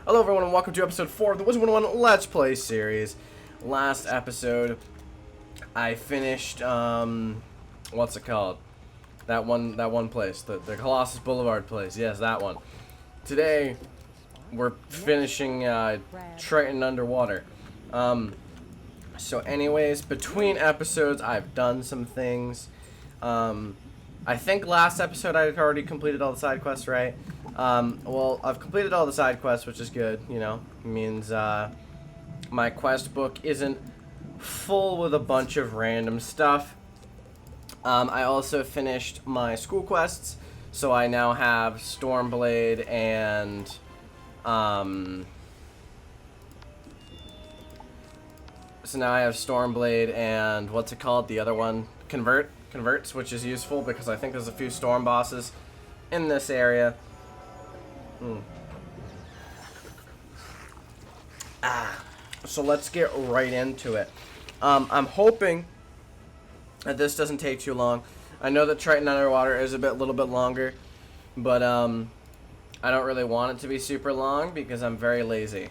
Hello everyone and welcome to episode 4 of the Wizard101 Let's Play series. Last episode, I finished, what's it called? That one place, the Colossus Boulevard place, yes, that one. Today, we're finishing, Triton Underwater. So anyways, between episodes, I've done some things. I think last episode I had already completed all the side quests, right? Well, I've completed all the side quests, which is good, you know. It means, my quest book isn't full with a bunch of random stuff. I also finished my school quests, so I now have Stormblade and, so now I have Stormblade and, what's it called? The other one? Converts, which is useful because I think there's a few storm bosses in this area. So let's get right into it. I'm hoping that this doesn't take too long. I know that Triton Underwater is a little bit longer, but I don't really want it to be super long because I'm very lazy.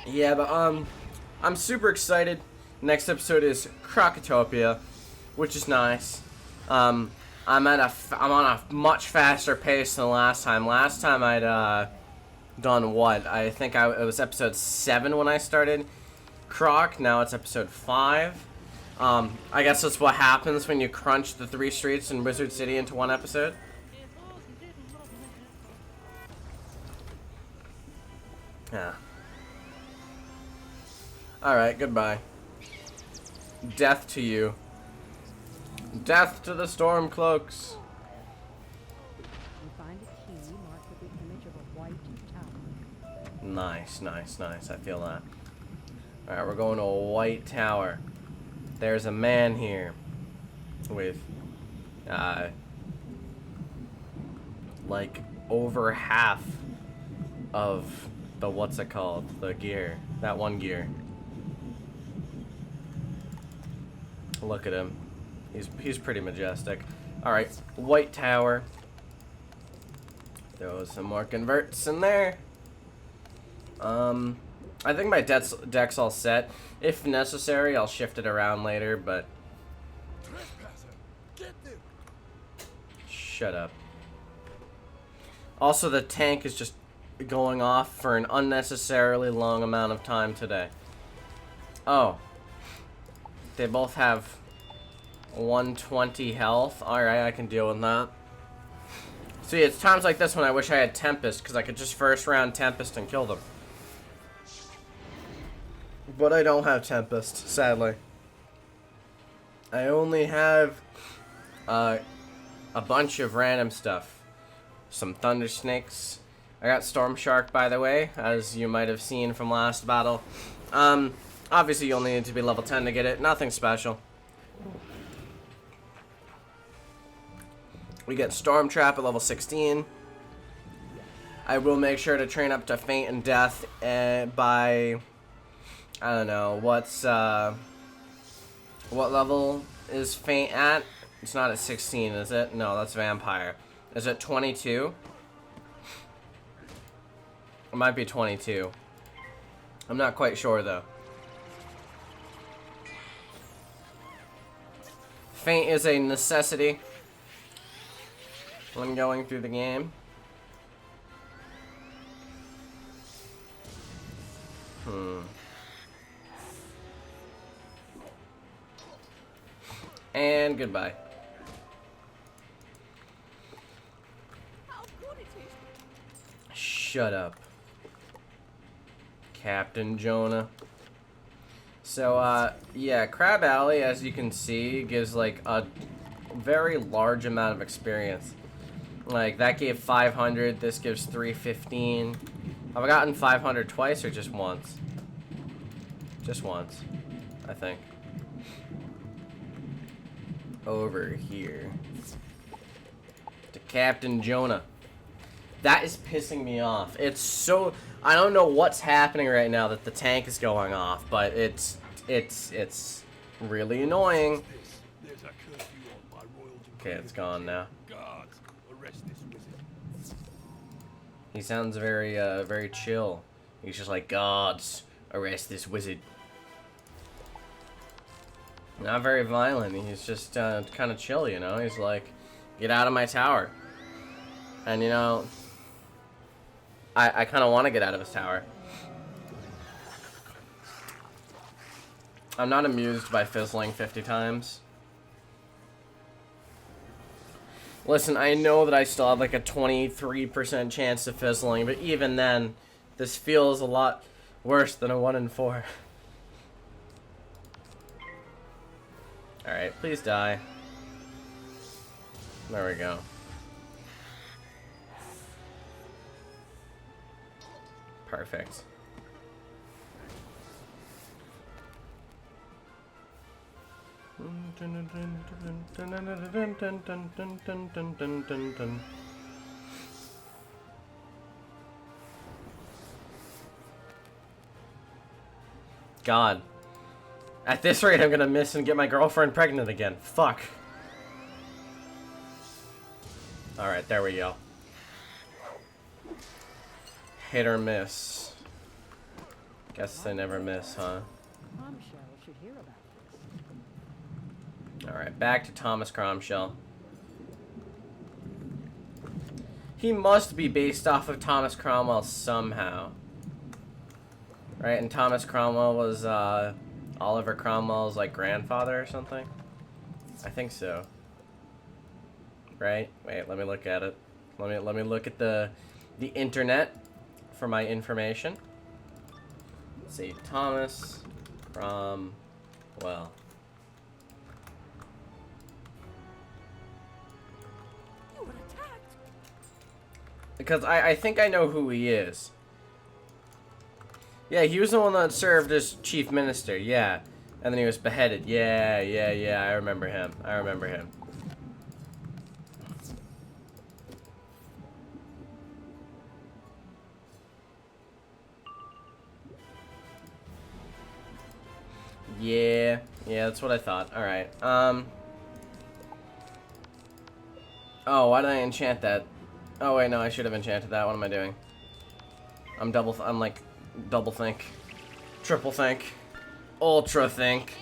Yeah, but I'm super excited. Next episode is Crocotopia, which is nice. I'm on a much faster pace than last time. Last time I'd done what? I think it was episode 7 when I started Croc. Now it's episode 5. I guess that's what happens when you crunch the 3 streets in Wizard City into one episode. Yeah. Alright, goodbye. Death to you. Death to the storm cloaks. You find a key marked with the image of a white tower. Nice, nice, nice. I feel that. Alright, we're going to a white tower. There's a man here with, like, over half of the, what's it called? The gear. That one gear. Look at him. He's pretty majestic. Alright, white tower. Throw some more converts in there. I think my deck's all set. If necessary, I'll shift it around later, but... Shut up. Also, the tank is just going off for an unnecessarily long amount of time today. Oh. They both have 120 health. Alright, I can deal with that. See, it's times like this when I wish I had Tempest, because I could just first round Tempest and kill them. But I don't have Tempest, sadly. I only have a bunch of random stuff. Some Thunder Snakes. I got Storm Shark, by the way, as you might have seen from last battle. Obviously, you'll need to be level 10 to get it. Nothing special. We get Storm Trap at level 16. I will make sure to train up to Faint and Death by... I don't know, what level is Faint at? It's not at 16, is it? No, that's Vampire. Is it 22? It might be 22. I'm not quite sure, though. Faint is a necessity when going through the game. And goodbye. Shut up, Captain Jonah. So, yeah, Crab Alley, as you can see, gives, like, a very large amount of experience. Like, that gave 500, this gives 315. Have I gotten 500 twice or just once? Just once, I think. Over here. To Captain Jonah. That is pissing me off. It's so... I don't know what's happening right now that the tank is going off, but it's really annoying. Okay, it's gone now. Guards, arrest this wizard. He sounds very, very chill. He's just like, guards, arrest this wizard. Not very violent. He's just kind of chill, you know? He's like, get out of my tower. And, you know, I kind of want to get out of his tower. I'm not amused by fizzling 50 times. Listen, I know that I still have like a 23% chance of fizzling, but even then, this feels a lot worse than a 1 in 4. Alright, please die. There we go. Perfect. God. At this rate, I'm gonna miss and get my girlfriend pregnant again. Fuck. Alright, there we go. Hit or miss. Guess they never miss, huh? Bombshell should hear about this. Alright, back to Thomas Cromshell. He must be based off of Thomas Cromwell somehow. Right, and Thomas Cromwell was, Oliver Cromwell's, like, grandfather or something? I think so. Right? Wait, let me look at it. Let me look at the internet for my information. Let's see, Thomas Cromwell. You were attacked. Because I think I know who he is. Yeah, he was the one that served as chief minister, yeah. And then he was beheaded. Yeah, I remember him. Yeah, that's what I thought. Alright, oh, why did I enchant that? Oh, wait, no, I should have enchanted that. What am I doing? I'm like, double think. Triple think. Ultra think.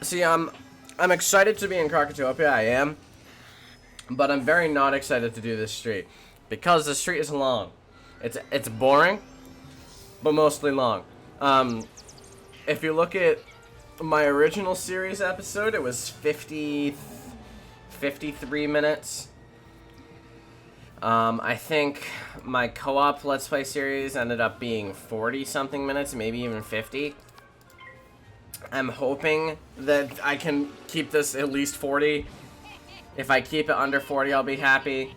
See, I'm excited to be in Krakatopia, I am. But I'm very not excited to do this street. Because the street is long. It's boring, but mostly long. If you look at my original series episode, it was 53 minutes. I think my co-op Let's Play series ended up being 40-something minutes, maybe even 50. I'm hoping that I can keep this at least 40. If I keep it under 40, I'll be happy.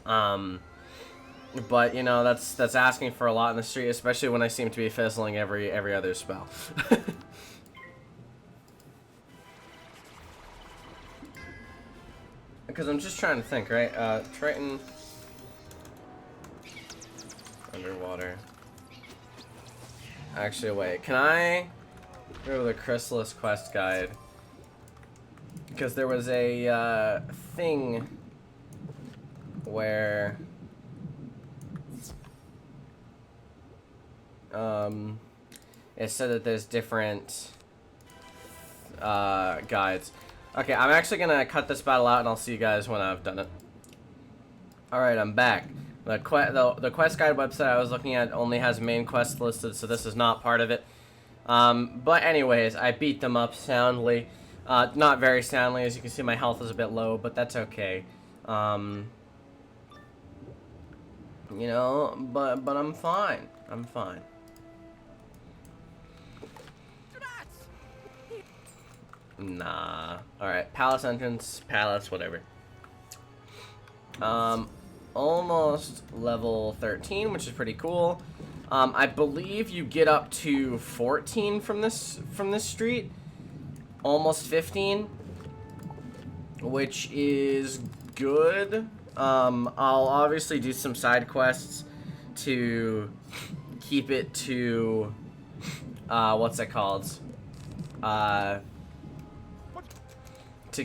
But, you know, that's asking for a lot in the street, especially when I seem to be fizzling every other spell. Because I'm just trying to think, right? Triton. Underwater. Actually, wait. Can I go to the Chrysalis quest guide? Because there was a thing where it said that there's different guides. Okay, I'm actually gonna cut this battle out and I'll see you guys when I've done it. Alright, I'm back. The quest guide website I was looking at only has main quests listed, so this is not part of it. But anyways, I beat them up soundly. Not very soundly, as you can see my health is a bit low, but that's okay. You know, but I'm fine. I'm fine. Nah. Alright, palace entrance, palace, whatever. Almost level 13, which is pretty cool. I believe you get up to 14 from this street. Almost 15. Which is good. I'll obviously do some side quests to keep it to what's it called? to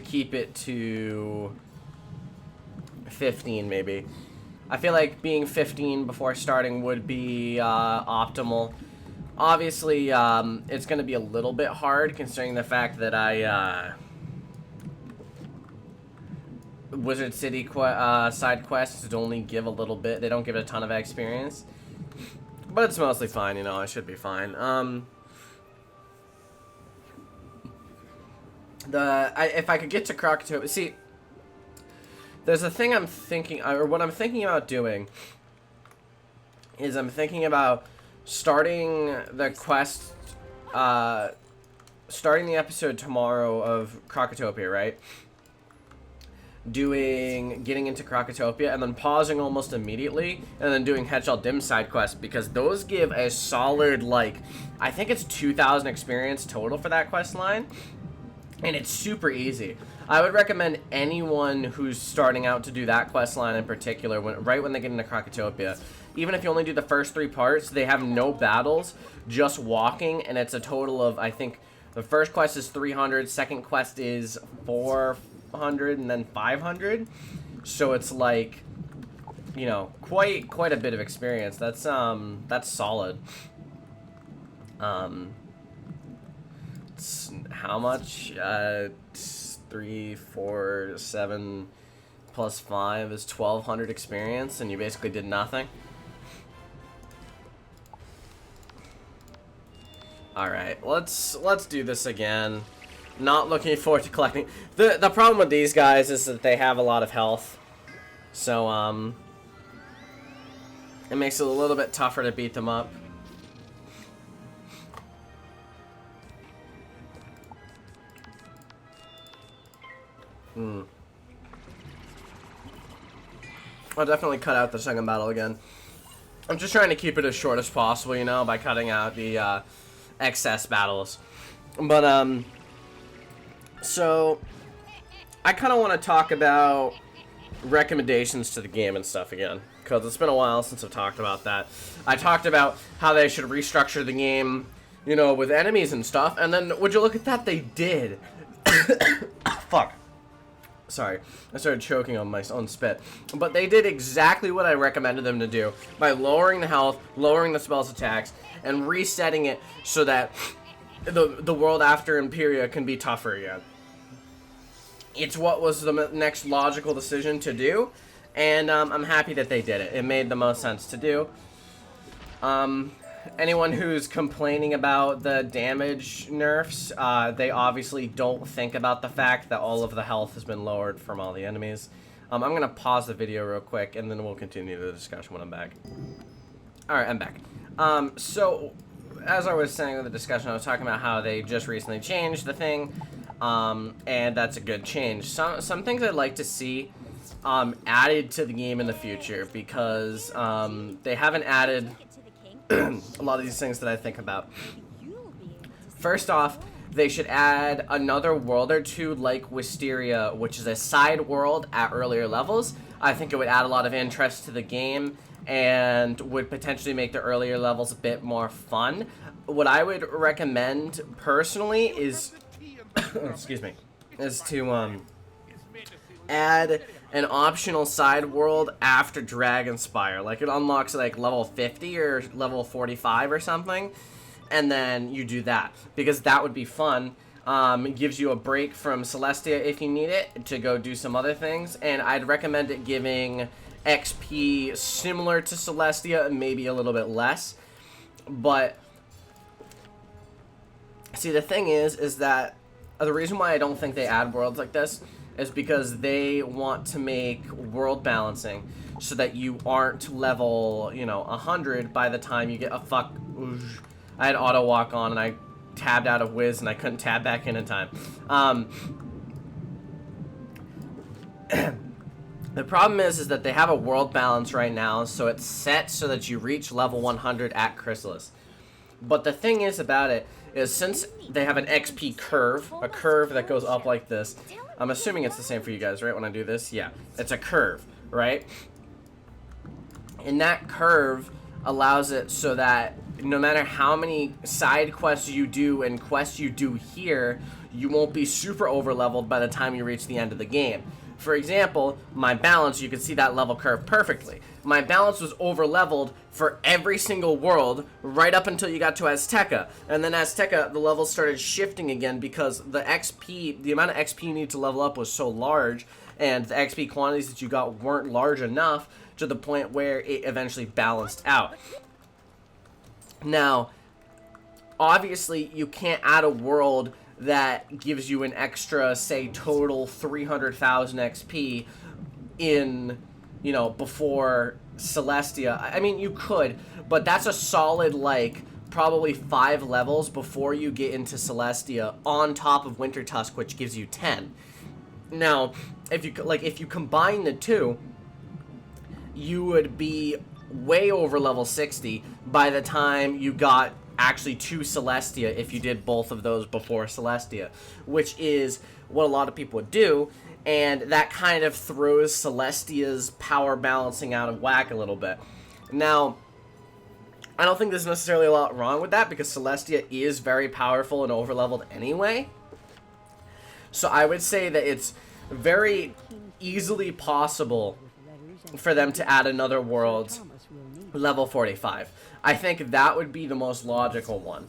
keep it to 15 maybe. I feel like being 15 before starting would be optimal. Obviously, it's going to be a little bit hard considering the fact that I Wizard City side quests only give a little bit. They don't give a ton of experience. But it's mostly fine, you know, I should be fine. If I could get to Krakatoa, see, there's a thing I'm thinking, or what I'm thinking about doing, is I'm thinking about starting the quest, starting the episode tomorrow of Krakatopia, right? Getting into Krakatopia, and then pausing almost immediately, and then doing Hetchel Dim side quest, because those give a solid, like, I think it's 2,000 experience total for that quest line. And it's super easy. I would recommend anyone who's starting out to do that quest line in particular, right when they get into Krakatopia. Even if you only do the first 3 parts, they have no battles, just walking, and it's a total of, I think, the first quest is 300, second quest is 400, and then 500. So it's like, you know, quite a bit of experience. That's solid. How much? 3, 4, 7 plus 5 is 1,200 experience, and you basically did nothing. Alright, let's do this again. Not looking forward to collecting. The problem with these guys is that they have a lot of health. So, it makes it a little bit tougher to beat them up. I'll definitely cut out the second battle again. I'm just trying to keep it as short as possible, you know, by cutting out the excess battles. But, so I kind of want to talk about recommendations to the game and stuff again, because it's been a while since I've talked about that. I talked about how they should restructure the game, you know, with enemies and stuff, and then would you look at that, they did. Fuck. Sorry, I started choking on my own spit. But they did exactly what I recommended them to do by lowering the health, lowering the spell's attacks, and resetting it so that the world after Imperia can be tougher again. It's what was the next logical decision to do, and I'm happy that they did it. It made the most sense to do. Anyone who's complaining about the damage nerfs, they obviously don't think about the fact that all of the health has been lowered from all the enemies. I'm going to pause the video real quick, and then we'll continue the discussion when I'm back. Alright, I'm back. So, as I was saying in the discussion, I was talking about how they just recently changed the thing, and that's a good change. Some things I'd like to see added to the game in the future, because they haven't added a lot of these things that I think about. First off, they should add another world or two like Wisteria, which is a side world at earlier levels. I think it would add a lot of interest to the game and would potentially make the earlier levels a bit more fun. What I would recommend personally is excuse me, is to add an optional side world after Dragonspire. Like, it unlocks like level 50 or level 45 or something, and then you do that, because that would be fun. It gives you a break from Celestia if you need it to go do some other things, and I'd recommend it giving XP similar to Celestia, maybe a little bit less. But see, the thing is that the reason why I don't think they add worlds like this is because they want to make world balancing so that you aren't level, you know, 100 by the time you get a fuck. I had auto walk on and I tabbed out of Wiz and I couldn't tab back in time. The problem is that they have a world balance right now, so it's set so that you reach level 100 at Chrysalis. But the thing is about it is, since they have an XP curve, a curve that goes up like this, I'm assuming it's the same for you guys, right, when I do this? Yeah, it's a curve, right? And that curve allows it so that no matter how many side quests you do and quests you do here, you won't be super over leveled by the time you reach the end of the game. For example, my balance, you can see that level curve perfectly. My balance was over leveled for every single world right up until you got to Azteca. And then Azteca, the levels started shifting again because the XP, the amount of XP you need to level up was so large, and the XP quantities that you got weren't large enough to the point where it eventually balanced out. Now, obviously, you can't add a world that gives you an extra, say, total 300,000 XP in, you know, before Celestia. I mean, you could, but that's a solid, like, probably 5 levels before you get into Celestia on top of Winter Tusk, which gives you 10. Now, if you combine the two, you would be way over level 60 by the time you got actually to Celestia if you did both of those before Celestia, which is what a lot of people would do, and that kind of throws Celestia's power balancing out of whack a little bit. Now, I don't think there's necessarily a lot wrong with that because Celestia is very powerful and overleveled anyway. So I would say that it's very easily possible for them to add another world level 45. I think that would be the most logical one.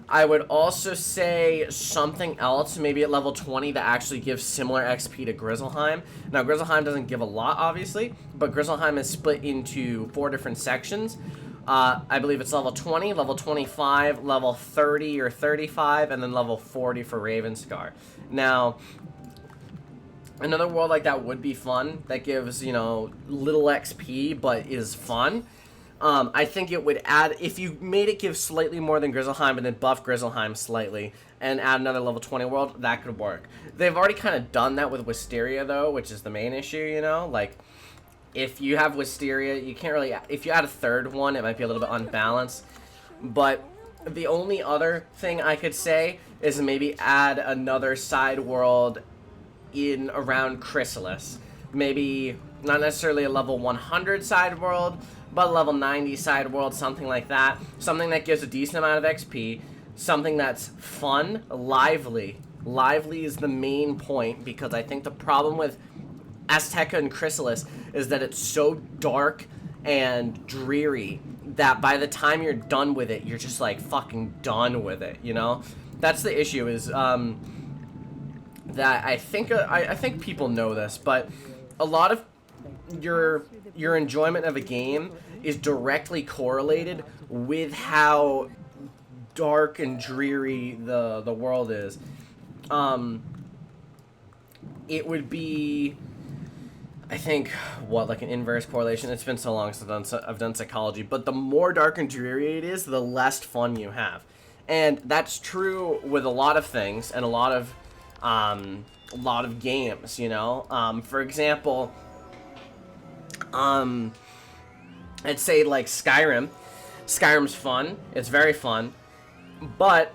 I would also say something else, maybe at level 20, that actually gives similar XP to Grizzleheim. Now, Grizzleheim doesn't give a lot, obviously, but Grizzleheim is split into 4 different sections. I believe it's level 20, level 25, level 30 or 35, and then level 40 for Ravenscar. Now, another world like that would be fun, that gives, you know, little XP, but is fun. I think it would add, if you made it give slightly more than Grizzleheim and then buff Grizzleheim slightly and add another level 20 world, that could work. They've already kind of done that with Wisteria, though, which is the main issue, you know? Like, if you have Wisteria, you can't really, if you add a third one, it might be a little bit unbalanced. But the only other thing I could say is maybe add another side world in around Chrysalis. Maybe not necessarily a level 100 side world, but a level 90 side world, something like that. Something that gives a decent amount of XP. Something that's fun, lively. Lively is the main point, because I think the problem with Azteca and Chrysalis is that it's so dark and dreary that by the time you're done with it, you're just like fucking done with it, you know? That's the issue, is that I think people know this, but a lot of your enjoyment of a game is directly correlated with how dark and dreary the world is. It would be, I think, what, like an inverse correlation? It's been so long since I've done psychology, but the more dark and dreary it is, the less fun you have. And that's true with a lot of things and a lot of games, you know? For example, I'd say like Skyrim. Skyrim's fun. It's very fun. But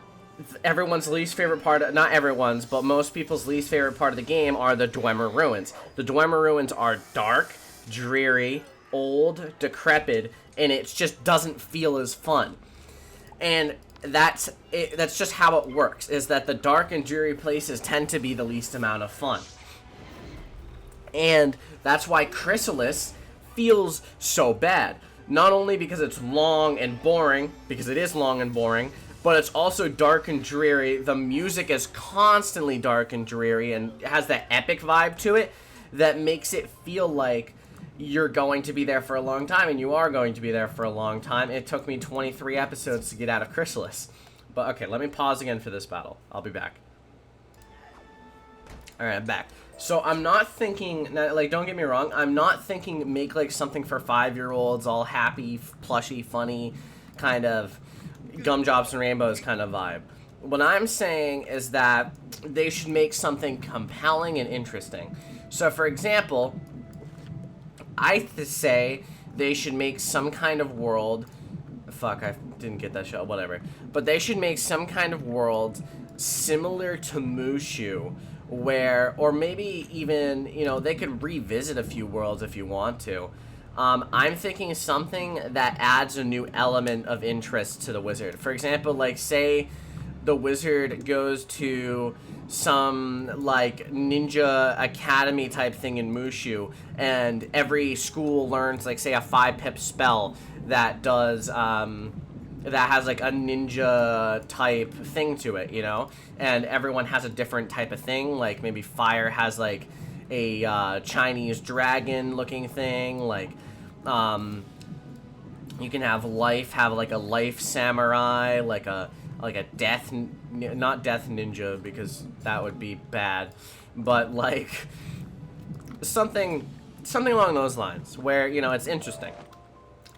everyone's least favorite part, not everyone's, but most people's least favorite part of the game are the Dwemer Ruins. The Dwemer Ruins are dark, dreary, old, decrepit, and it just doesn't feel as fun. And that's just how it works, is that the dark and dreary places tend to be the least amount of fun. And that's why Chrysalis feels so bad. Not only because it's long and boring, because it is long and boring, but it's also dark and dreary. The music is constantly dark and dreary and has that epic vibe to it that makes it feel like you're going to be there for a long time, and you are going to be there for a long time. It took me 23 episodes to get out of Chrysalis. But okay, let me pause again for this battle. I'll be back. Alright, I'm back. So I'm not thinking, like, don't get me wrong, I'm not thinking make like something for 5-year-olds, all happy, plushy, funny, kind of gumdrops and rainbows kind of vibe. What I'm saying is that they should make something compelling and interesting. So for example, I say they should make some kind of world, fuck, I didn't get that show, whatever, but they should make some kind of world similar to Mushu, where, or maybe even, you know, they could revisit a few worlds if you want to. I'm thinking something that adds a new element of interest to the wizard. For example, like, say the wizard goes to some, like, ninja academy type thing in Mushu, and every school learns, like, say, a 5-pip spell that does, that has, like, a ninja type thing to it, you know? And everyone has a different type of thing. Like, maybe fire has, like, a Chinese dragon looking thing. Like, you can have life, have, like, a life samurai, like a death, not death ninja, because that would be bad, but, like, something along those lines, where, you know, it's interesting.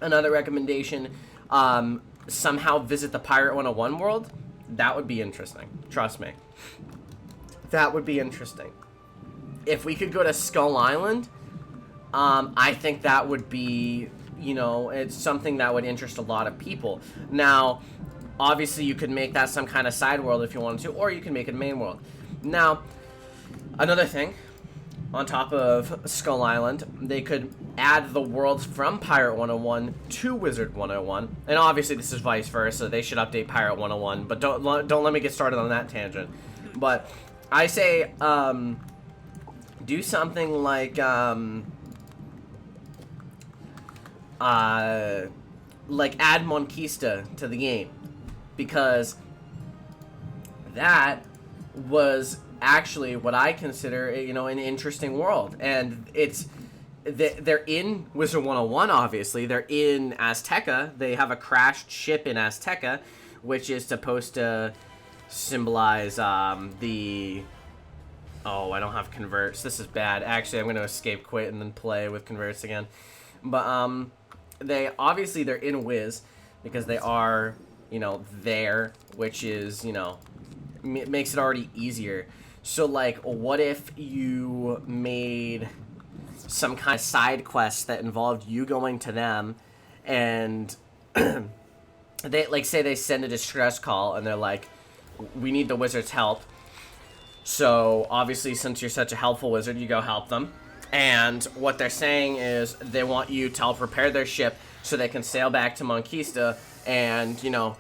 Another recommendation, somehow visit the Pirate 101 world. That would be interesting. Trust me. That would be interesting. If we could go to Skull Island, I think that would be, you know, it's something that would interest a lot of people. Now, obviously, you could make that some kind of side world if you wanted to, or you can make it a main world. Now, another thing, on top of Skull Island, they could add the worlds from Pirate 101 to Wizard 101, and obviously this is vice versa. They should update Pirate 101, but don't let me get started on that tangent. But I say, do something like, add Monquista to the game, because that was actually what I consider, you know, an interesting world. And they're in Wizard 101, obviously. They're in Azteca. They have a crashed ship in Azteca, which is supposed to symbolize the... Oh, I don't have converts. This is bad. Actually, I'm going to escape quit and then play with converts again. But they're in Wiz because they are, you know, there, which is, you know, makes it already easier. So, like, what if you made some kind of side quest that involved you going to them, and they, like, say they send a distress call, and they're like, we need the wizard's help. So, obviously, since you're such a helpful wizard, you go help them. And what they're saying is they want you to help repair their ship so they can sail back to Monquista and, you know,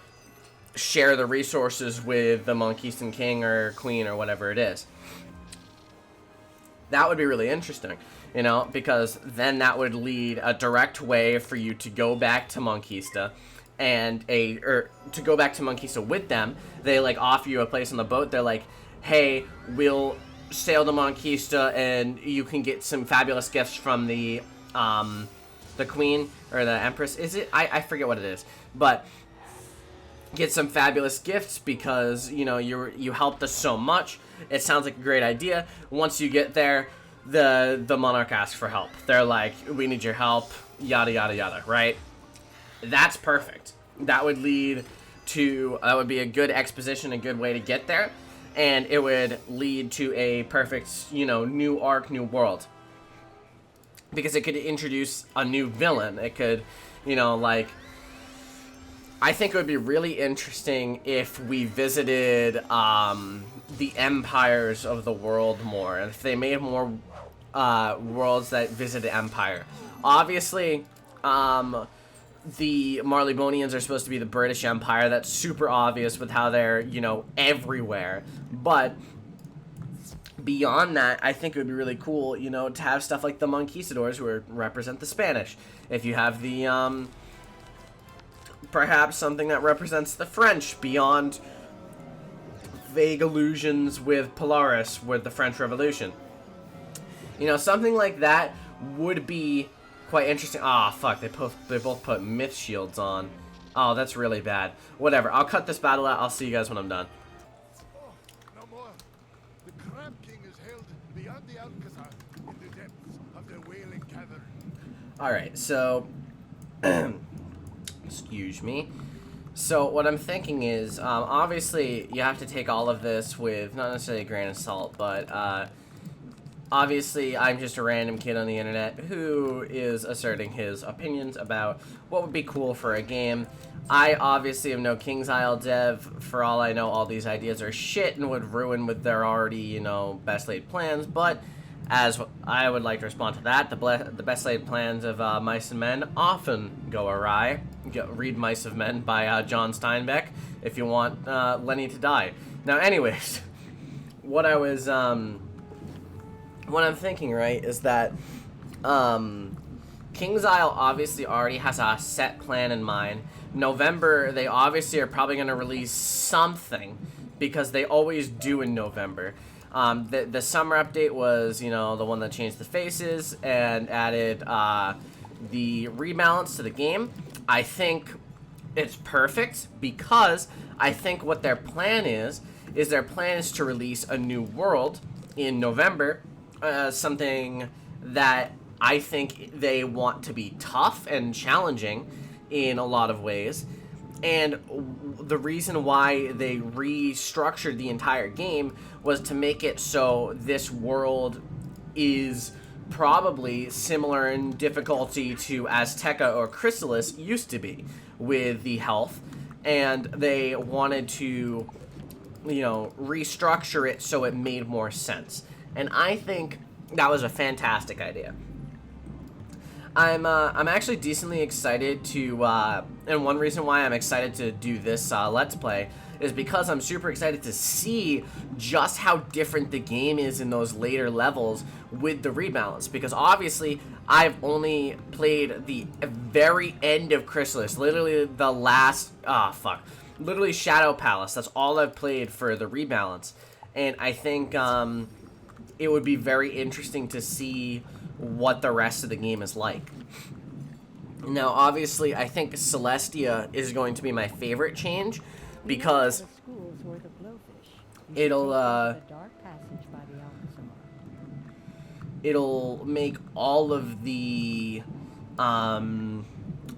share the resources with the Monquistan king or queen or whatever it is. That would be really interesting, you know, because then that would lead a direct way for you to go back to Monquista and to go back to Monquista with them. They, like, offer you a place on the boat. They're like, hey, we'll sail to Monquista and you can get some fabulous gifts from the queen or the empress. Is it? I forget what it is, but get some fabulous gifts because, you know, you helped us so much. It sounds like a great idea. Once you get there, the monarch asks for help. They're like, we need your help, yada yada yada, right? That's perfect. That would lead to, that would be a good exposition, a good way to get there, and it would lead to a perfect, you know, new arc, new world. Because it could introduce a new villain. It could, you know, like, I think it would be really interesting if we visited the empires of the world more. If they made more worlds that visited empire. Obviously, the Marleybonians are supposed to be the British Empire. That's super obvious with how they're, you know, everywhere. But beyond that, I think it would be really cool, you know, to have stuff like the Monquistadors, who represent the Spanish. If you have the, perhaps something that represents the French, beyond vague allusions with Polaris, with the French Revolution. You know, something like that would be quite interesting. Ah, fuck, they both put myth shields on. Oh, that's really bad. Whatever, I'll cut this battle out. I'll see you guys when I'm done. Oh, no more. The Crab King is held beyond the Alcazar in the depths of the Wailing Cavern. Alright, so... excuse me. So, what I'm thinking is, obviously, you have to take all of this with, not necessarily a grain of salt, but, obviously, I'm just a random kid on the internet who is asserting his opinions about what would be cool for a game. I obviously am no King's Isle dev. For all I know, all these ideas are shit and would ruin with their already, you know, best laid plans, but As I would like to respond to that, the best laid plans of mice and men often go awry. Read Mice of Men by John Steinbeck if you want Lenny to die. Now, anyways, what I'm thinking, right, is that King's Isle obviously already has a set plan in mind. November, they obviously are probably going to release something because they always do in November. The summer update was, you know, the one that changed the faces and added the rebalance to the game. I think it's perfect because I think what their plan is to release a new world in November, something that I think they want to be tough and challenging in a lot of ways. And the reason why they restructured the entire game was to make it so this world is probably similar in difficulty to Azteca or Chrysalis used to be with the health. And they wanted to, you know, restructure it so it made more sense. And I think that was a fantastic idea. I'm actually decently excited to, and one reason why I'm excited to do this Let's Play is because I'm super excited to see just how different the game is in those later levels with the rebalance. Because obviously, I've only played the very end of Chrysalis, literally the last, literally Shadow Palace. That's all I've played for the rebalance. And I think it would be very interesting to see what the rest of the game is like. Now, obviously, I think Celestia is going to be my favorite change because it'll make all of the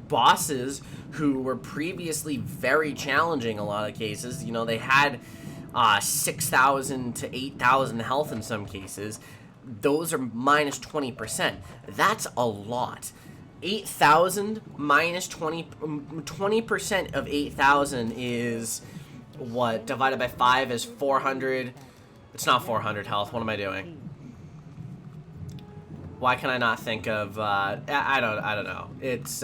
bosses who were previously very challenging in a lot of cases. You know, they had 6,000 to 8,000 health in some cases. Those are minus 20%. That's a lot. 8,000 minus 20% of 8,000 is what? Divided by 5 is 400. It's not 400 health. What am I doing? Why can I not think of I don't know. It's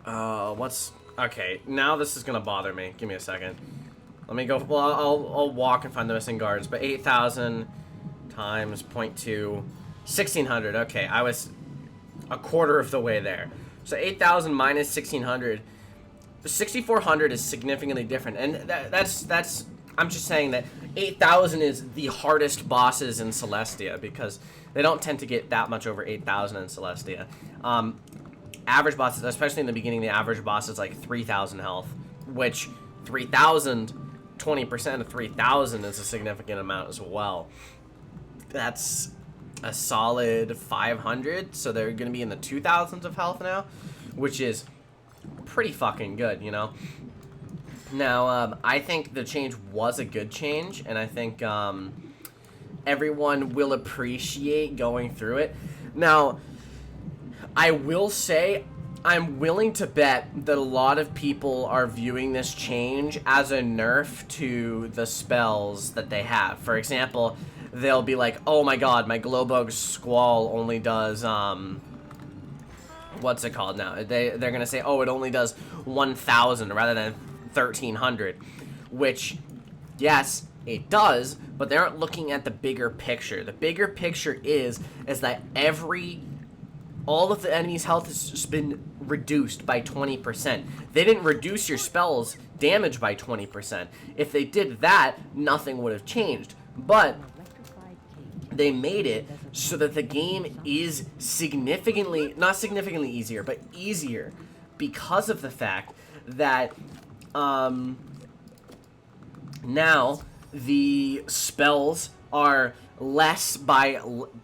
what's okay, now this is gonna bother me. Give me a second. Let me go. Well, I'll walk and find the missing guards. But 8,000 times 0.2, 1,600. Okay, I was a quarter of the way there. So 8,000 minus 1,600, 6,400 is significantly different. And that's. I'm just saying that 8,000 is the hardest bosses in Celestia because they don't tend to get that much over 8,000 in Celestia. Average bosses, especially in the beginning, the average boss is like 3,000 health, which 3,000. 20% of 3,000 is a significant amount as well. That's a solid 500, so they're going to be in the 2,000s of health now, which is pretty fucking good, you know? Now, I think the change was a good change, and I think everyone will appreciate going through it. Now, I will say, I'm willing to bet that a lot of people are viewing this change as a nerf to the spells that they have. For example, they'll be like, oh my god, my Glowbug Squall only does, what's it called now? They're gonna say, oh, it only does 1,000 rather than 1,300. Which, yes, it does, but they aren't looking at the bigger picture. The bigger picture is that all of the enemy's health has just been reduced by 20%. They didn't reduce your spell's damage by 20%. If they did that, nothing would have changed. But they made it so that the game is significantly, not significantly easier, but easier because of the fact that now the spells are less by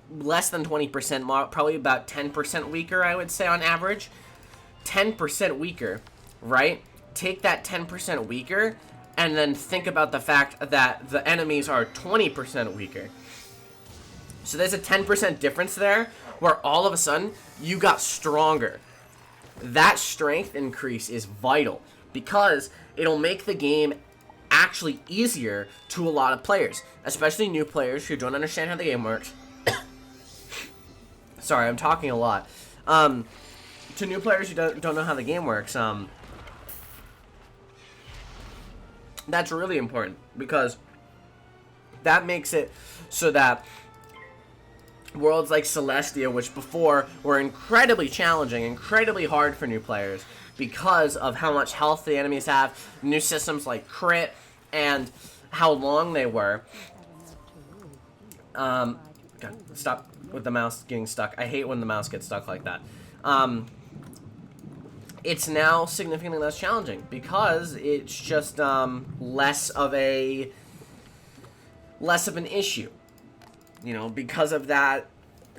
less than 20%, probably about 10% weaker, I would say, on average. 10% weaker, right? Take that 10% weaker, and then think about the fact that the enemies are 20% weaker. So there's a 10% difference there, where all of a sudden, you got stronger. That strength increase is vital, because it'll make the game actually easier to a lot of players, especially new players who don't understand how the game works. Sorry, I'm talking a lot. To new players who don't know how the game works, that's really important, because that makes it so that worlds like Celestia, which before were incredibly challenging, incredibly hard for new players, because of how much health the enemies have, new systems like crit, and how long they were. God, stop with the mouse getting stuck. I hate when the mouse gets stuck like that. It's now significantly less challenging, because it's just less of an issue. You know, because of that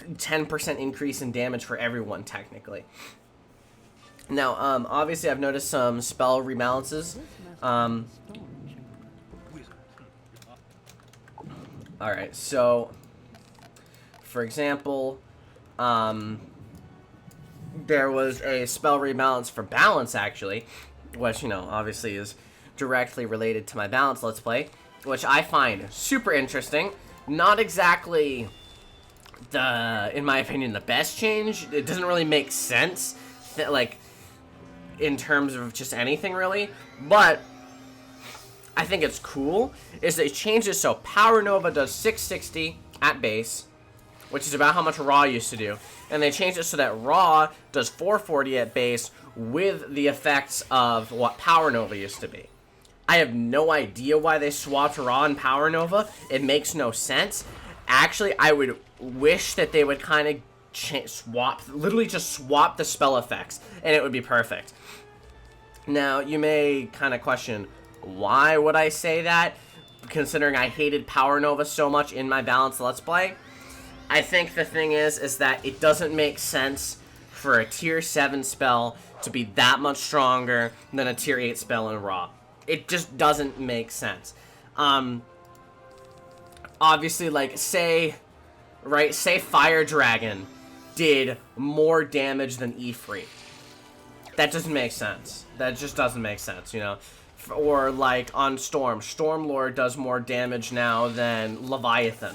10% increase in damage for everyone, technically. Now, obviously, I've noticed some spell rebalances. Alright, so, for example, there was a spell rebalance for balance, actually, which, you know, obviously is directly related to my balance let's play, which I find super interesting. Not exactly in my opinion, the best change. It doesn't really make sense, like, in terms of just anything, really, but I think it's cool, is they changed it so Power Nova does 660 at base, which is about how much Raw used to do, and they changed it so that Raw does 440 at base with the effects of what Power Nova used to be. I have no idea why they swapped Raw and Power Nova. It makes no sense. Actually, I would wish that they would kind of literally just swap the spell effects, and it would be perfect. Now, you may kind of question, why would I say that, considering I hated Power Nova so much in my balanced Let's Play? I think the thing is that it doesn't make sense for a tier 7 spell to be that much stronger than a tier 8 spell in Raw. It just doesn't make sense. Obviously, like, say Fire Dragon did more damage than Ifrit. That doesn't make sense. That just doesn't make sense, you know? Or, like, on Storm. Stormlord does more damage now than Leviathan,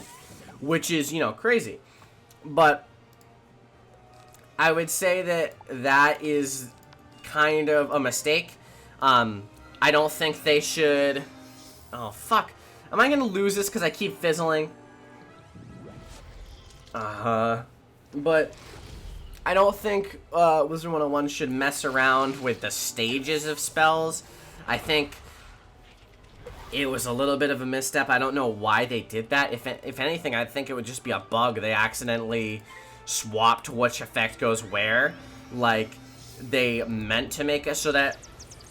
which is, you know, crazy. But I would say that that is kind of a mistake. I don't think they should... Oh, fuck. Am I going to lose this because I keep fizzling? But I don't think Wizard101 should mess around with the stages of spells. I think it was a little bit of a misstep. I don't know why they did that. If anything, I think it would just be a bug. They accidentally swapped which effect goes where. Like, they meant to make it so that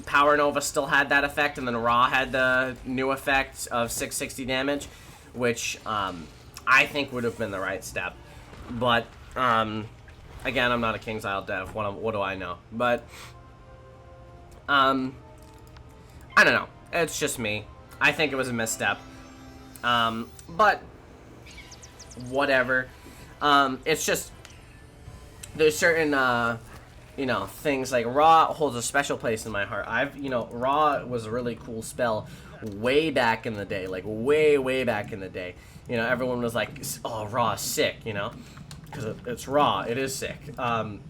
Power Nova still had that effect, and then Raw had the new effect of 660 damage, which I think would have been the right step. But, again, I'm not a King's Isle dev. What do I know? But, I don't know. It's just me. I think it was a misstep. But, whatever. It's just, there's certain, you know, things like Raw holds a special place in my heart. Raw was a really cool spell way back in the day, like way back in the day. You know, everyone was like, oh, Raw is sick, you know, because it's Raw, it is sick. I'm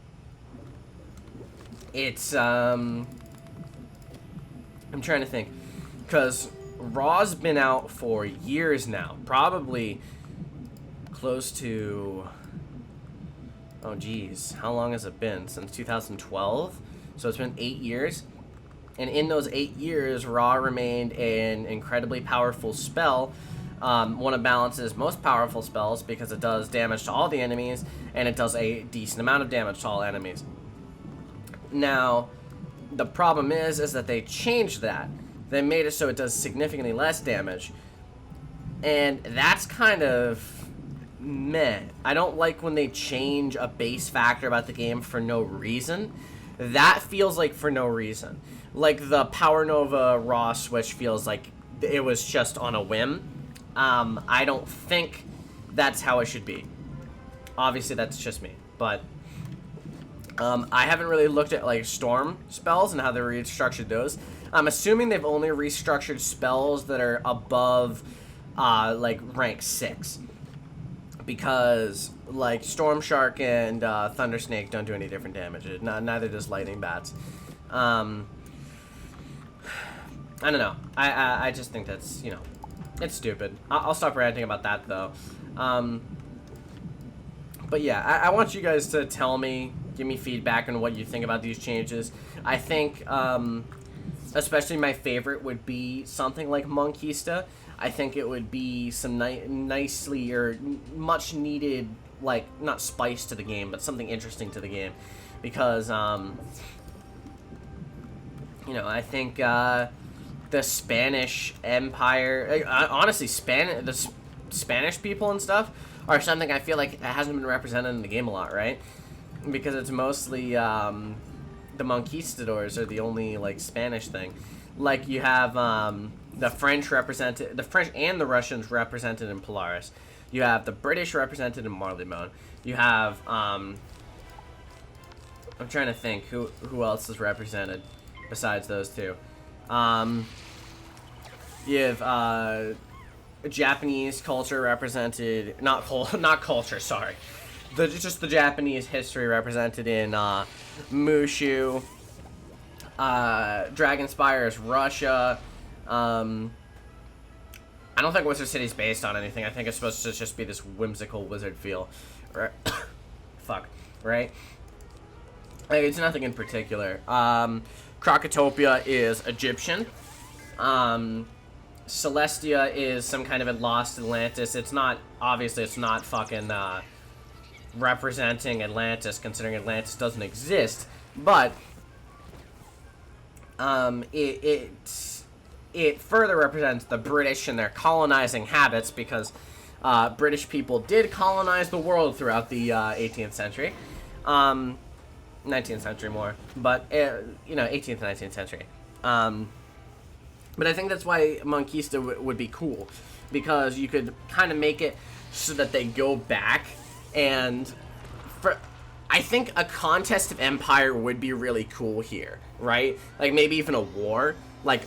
trying to think, because Raw's been out for years now, probably close to... Oh, geez. How long has it been? Since 2012? So it's been 8 years. And in those 8 years, Raw remained an incredibly powerful spell. One of Balance's most powerful spells, because it does damage to all the enemies, and it does a decent amount of damage to all enemies. Now, the problem is that they changed that. They made it so it does significantly less damage. And that's kind of... meh. I don't like when they change a base factor about the game for no reason. That feels like for no reason. Like the Power Nova Raw switch feels like it was just on a whim. I don't think that's how it should be. Obviously, that's just me. But I haven't really looked at like Storm spells and how they restructured those. I'm assuming they've only restructured spells that are above, like, rank 6. Because, like, Storm Shark and Thunder Snake don't do any different damage. Neither does Lightning Bats. I don't know. I just think that's, you know, it's stupid. I'll stop ranting about that, though. But yeah, I want you guys to tell me, give me feedback on what you think about these changes. I think, especially my favorite would be something like Monquista. I think it would be some nicely or much needed, like, not spice to the game, but something interesting to the game. Because, you know, I think, the Spanish Empire, honestly, the Spanish people and stuff are something I feel like it hasn't been represented in the game a lot, right? Because it's mostly, the Monquistadors are the only, like, Spanish thing. Like, you have, the French and the Russians represented in Polaris. You have the British represented in Marleymone. You have, I'm trying to think who else is represented besides those two. You have, Japanese culture represented, not culture, sorry. Just the Japanese history represented in, Mushu. Dragonspire is Russia. I don't think Wizard City's based on anything. I think it's supposed to just be this whimsical wizard feel. Right? Fuck. Right? Like, it's nothing in particular. Krakatopia is Egyptian. Celestia is some kind of a lost Atlantis. It's not, obviously, it's not fucking, representing Atlantis, considering Atlantis doesn't exist. But, it further represents the British and their colonizing habits, because British people did colonize the world throughout the 18th century. 19th century more, but, you know, 18th and 19th century. But I think that's why Monquista would be cool, because you could kind of make it so that they go back, and I think a contest of empire would be really cool here, right? Like, maybe even a war, like,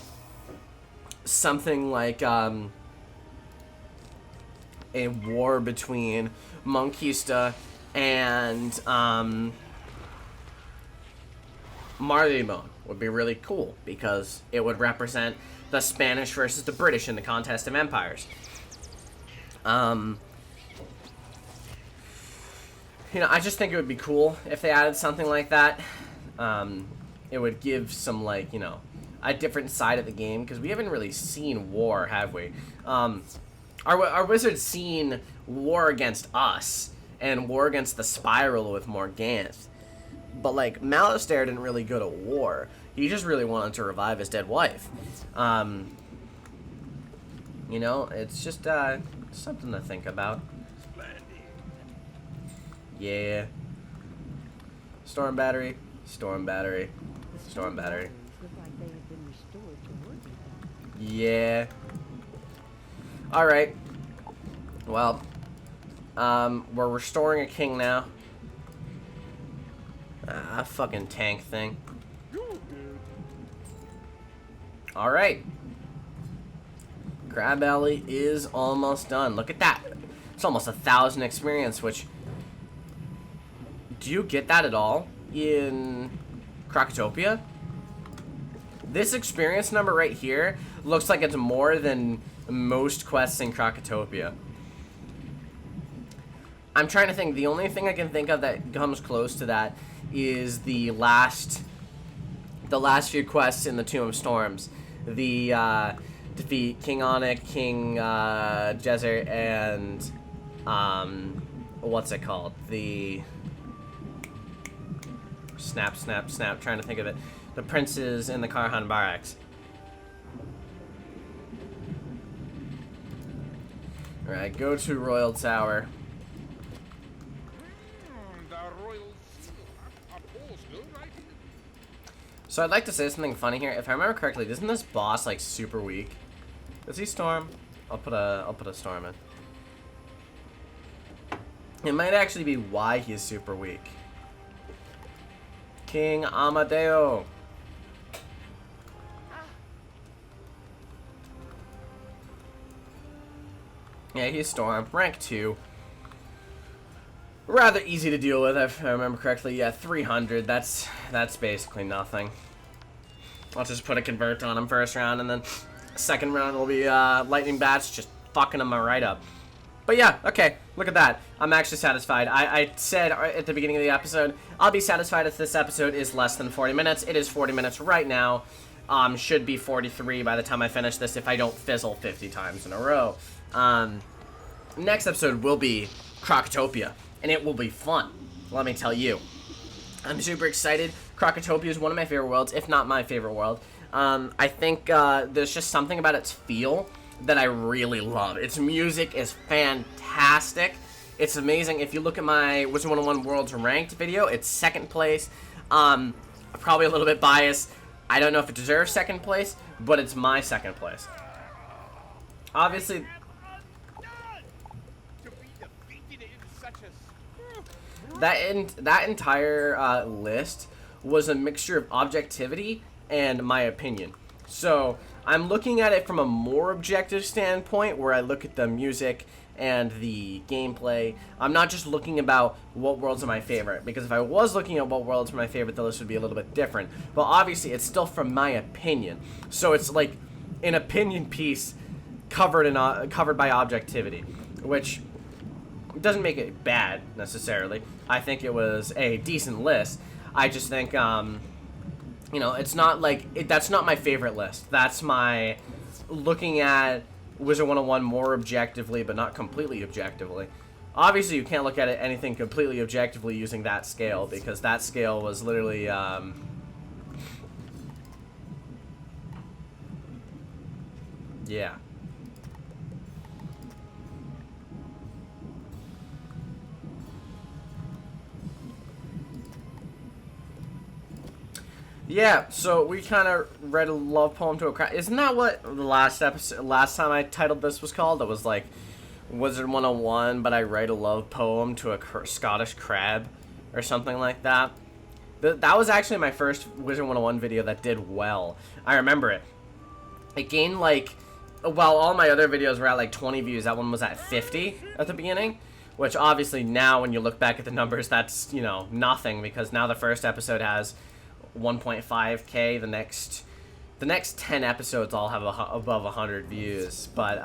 something like, a war between Monquista and, Marleymone would be really cool, because it would represent the Spanish versus the British in the contest of empires. You know, I just think it would be cool if they added something like that. It would give some, like, you know, a different side of the game, because we haven't really seen war, have we? Our wizards seen war against us, and war against the Spiral with Morganath. But, like, Malistaire didn't really go to war. He just really wanted to revive his dead wife. You know, it's just, something to think about. Yeah. Storm battery, storm battery, storm battery. Look like they have been restored to working. Yeah. Alright. Well, we're restoring a king now. Ah, fucking tank thing. Alright. Crab Alley is almost done. Look at that. It's almost 1,000 experience, which... Do you get that at all in Krakatopia? This experience number right here looks like it's more than most quests in Krakatopia. I'm trying to think. The only thing I can think of that comes close to that is the last few quests in the Tomb of Storms. The defeat King Onyx, King Jezer, and what's it called? The snap. Trying to think of it. The princes in the Karhan barracks. All right, go to Royal Tower. So I'd like to say something funny here. If I remember correctly, isn't this boss like super weak? Does he storm? I'll put a storm in. It might actually be why he's super weak. King Amadeo. Yeah, he's Storm. Rank 2. Rather easy to deal with, if I remember correctly. Yeah, 300. That's basically nothing. I'll just put a convert on him first round, and then second round will be lightning bats, just fucking him right up. But yeah, okay, look at that. I'm actually satisfied. I said at the beginning of the episode, I'll be satisfied if this episode is less than 40 minutes. It is 40 minutes right now. Should be 43 by the time I finish this if I don't fizzle 50 times in a row. Next episode will be Crocotopia, and it will be fun, let me tell you. I'm super excited. Crocotopia is one of my favorite worlds, if not my favorite world. I think there's just something about its feel that I really love. Its music is fantastic. It's amazing. If you look at my Wizard101 Worlds Ranked video, it's second place. Probably a little bit biased. I don't know if it deserves second place, but it's my second place. Obviously, that entire list was a mixture of objectivity and my opinion. So I'm looking at it from a more objective standpoint, where I look at the music and the gameplay. I'm not just looking about what worlds are my favorite, because if I was looking at what worlds are my favorite, the list would be a little bit different. But obviously, it's still from my opinion. So it's like an opinion piece covered by objectivity, which doesn't make it bad necessarily. I think it was a decent list. I just think, you know, it's not like that's not my favorite list. That's my looking at Wizard101 more objectively, but not completely objectively. Obviously, you can't look at it anything completely objectively using that scale, because that scale was literally yeah. Yeah, so we kind of read a love poem to a crowd. Isn't that what the last time I titled this was called? It was like Wizard101, but I write a love poem to a Scottish crab or something like that. That was actually my first Wizard101 video that did well. I remember it. It gained like, while all my other videos were at like 20 views, that one was at 50 at the beginning. Which obviously now when you look back at the numbers, that's, you know, nothing, because now the first episode has 1.5k. The next 10 episodes all have above 100 views. But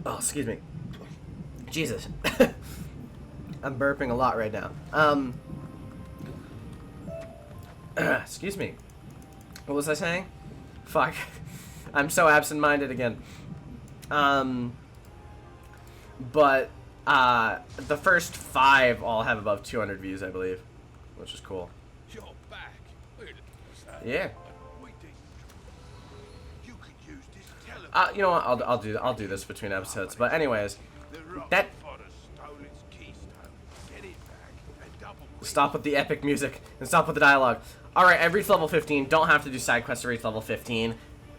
oh, excuse me, Jesus. I'm burping a lot right now. Excuse me, what was I saying? Fuck. I'm so absent-minded again. But the first 5 all have above 200 views, I believe, which is cool. You're back. Yeah. You could use this telephone. You know what? I'll do this between episodes. But anyways, that stop with the epic music and stop with the dialogue. All right, I reached level 15. Don't have to do side quests to reach level 15.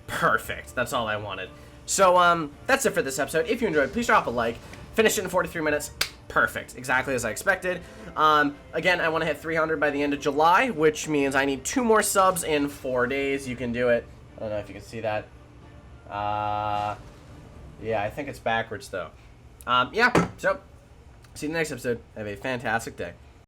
Perfect. That's all I wanted. So that's it for this episode. If you enjoyed, please drop a like. Finish it in 43 minutes. Perfect. Exactly as I expected. Again, I want to hit 300 by the end of July, which means I need 2 more subs in 4 days. You can do it. I don't know if you can see that. Yeah, I think it's backwards, though. Yeah, so see you in the next episode. Have a fantastic day.